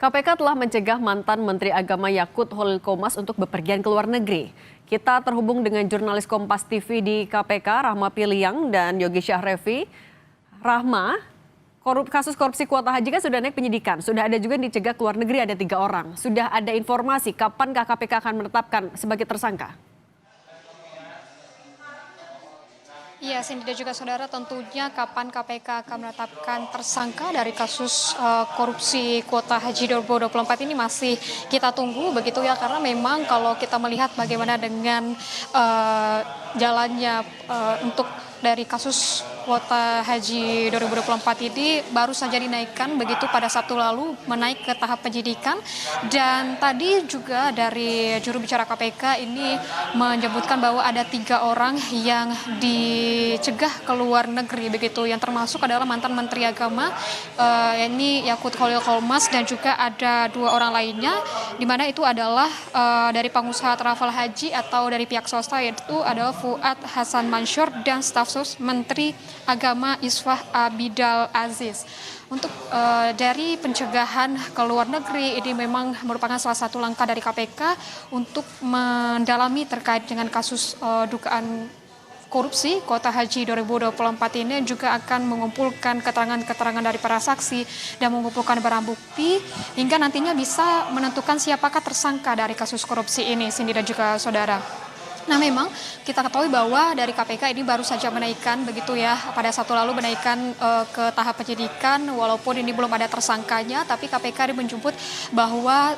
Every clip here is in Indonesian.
KPK telah mencegah mantan Menteri Agama Yakut Holil Qomas untuk bepergian ke luar negeri. Kita terhubung dengan jurnalis Kompas TV di KPK, Rahma Piliang dan Yogi Syahrevi. Rahma, kasus korupsi kuota haji kan sudah naik penyidikan. Sudah ada juga yang dicegah ke luar negeri, ada 3 orang. Sudah ada informasi kapankah KPK akan menetapkan sebagai tersangka? Iya, Cindy dan juga saudara, tentunya kapan KPK akan menetapkan tersangka dari kasus korupsi kuota haji 2024 ini masih kita tunggu begitu ya, karena memang kalau kita melihat bagaimana dengan jalannya untuk dari kasus kuota haji 2024 ini baru saja dinaikkan begitu pada Sabtu lalu, menaik ke tahap penyidikan. Dan tadi juga dari juru bicara KPK ini menyebutkan bahwa ada 3 orang yang dicegah ke luar negeri begitu, yang termasuk adalah mantan Menteri Agama ini Yakut Holil Qomas, dan juga ada 2 orang lainnya, di mana itu adalah dari pengusaha travel haji atau dari pihak swasta, yaitu adalah Fuad Hasan Mansur dan staf sus Menteri Agama Iswah Abidal Aziz. Untuk dari pencegahan ke luar negeri ini memang merupakan salah satu langkah dari KPK untuk mendalami terkait dengan kasus dugaan korupsi kuota haji 2024 ini, juga akan mengumpulkan keterangan-keterangan dari para saksi dan mengumpulkan barang bukti hingga nantinya bisa menentukan siapakah tersangka dari kasus korupsi ini, Cindy dan juga saudara. Nah, memang kita ketahui bahwa dari KPK ini baru saja menaikkan begitu ya, pada Sabtu lalu menaikkan ke tahap penyidikan, walaupun ini belum ada tersangkanya, tapi KPK ini menjemput bahwa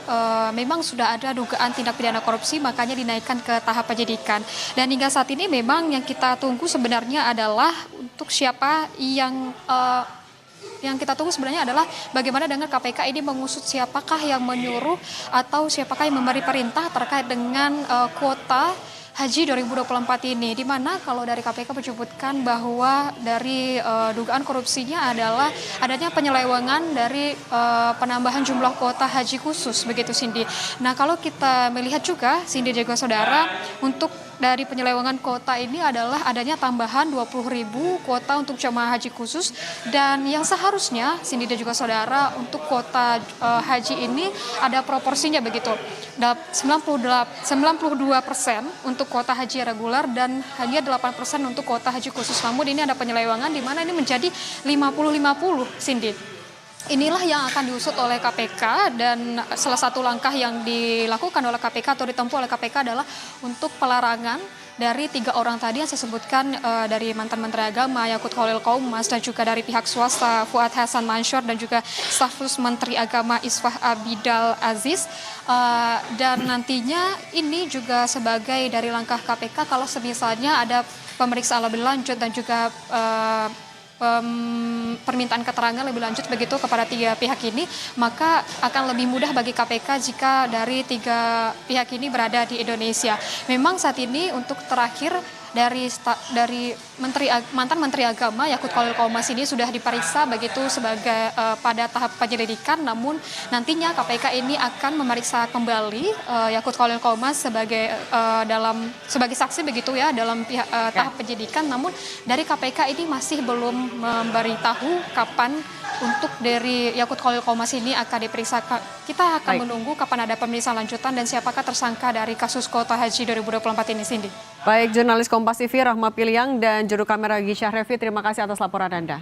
memang sudah ada dugaan tindak pidana korupsi, makanya dinaikkan ke tahap penyidikan. Dan hingga saat ini memang yang kita tunggu sebenarnya adalah untuk siapa yang kita tunggu sebenarnya adalah bagaimana dengan KPK ini mengusut siapakah yang menyuruh atau siapakah yang memberi perintah terkait dengan kuota haji 2024 ini, di mana kalau dari KPK menyebutkan bahwa dari dugaan korupsinya adalah adanya penyelewengan dari penambahan jumlah kuota haji khusus begitu, Cindy. Nah, kalau kita melihat juga, Cindy juga saudara, untuk dari penyelewengan kuota ini adalah adanya tambahan 20.000 kuota untuk jemaah haji khusus, dan yang seharusnya, Cindy dan juga saudara, untuk kuota haji ini ada proporsinya begitu, 92% untuk kuota haji reguler dan hanya 8% untuk kuota haji khusus. Namun ini ada penyelewengan di mana ini menjadi 50-50, Cindy. Inilah yang akan diusut oleh KPK, dan salah satu langkah yang dilakukan oleh KPK atau ditempuh oleh KPK adalah untuk pelarangan dari 3 orang tadi yang saya sebutkan, dari mantan Menteri Agama Yakut Holil Qomas, dan juga dari pihak swasta Fuad Hasan Mansur, dan juga stafsus Menteri Agama Iswah Abidal Aziz. Dan nantinya ini juga sebagai dari langkah KPK kalau semisalnya ada pemeriksaan lebih lanjut dan juga permintaan keterangan lebih lanjut begitu kepada 3 pihak ini, maka akan lebih mudah bagi KPK jika dari 3 pihak ini berada di Indonesia. Memang saat ini untuk terakhir dari mantan Menteri Agama Yakut Holil Qomas ini sudah diperiksa begitu sebagai pada tahap penyelidikan, namun nantinya KPK ini akan memeriksa kembali Yakut Holil Qomas sebagai saksi begitu ya dalam tahap penyidikan. Namun dari KPK ini masih belum memberitahu kapan untuk dari Yakut Holil Qomas ini akan diperiksa. Kita akan menunggu kapan ada pemeriksaan lanjutan dan siapakah tersangka dari kasus kuota haji 2024 ini, Cindy. Baik, jurnalis Kompas TV Rahma Piliang dan juru kamera Yogi Syahrevi, terima kasih atas laporan Anda.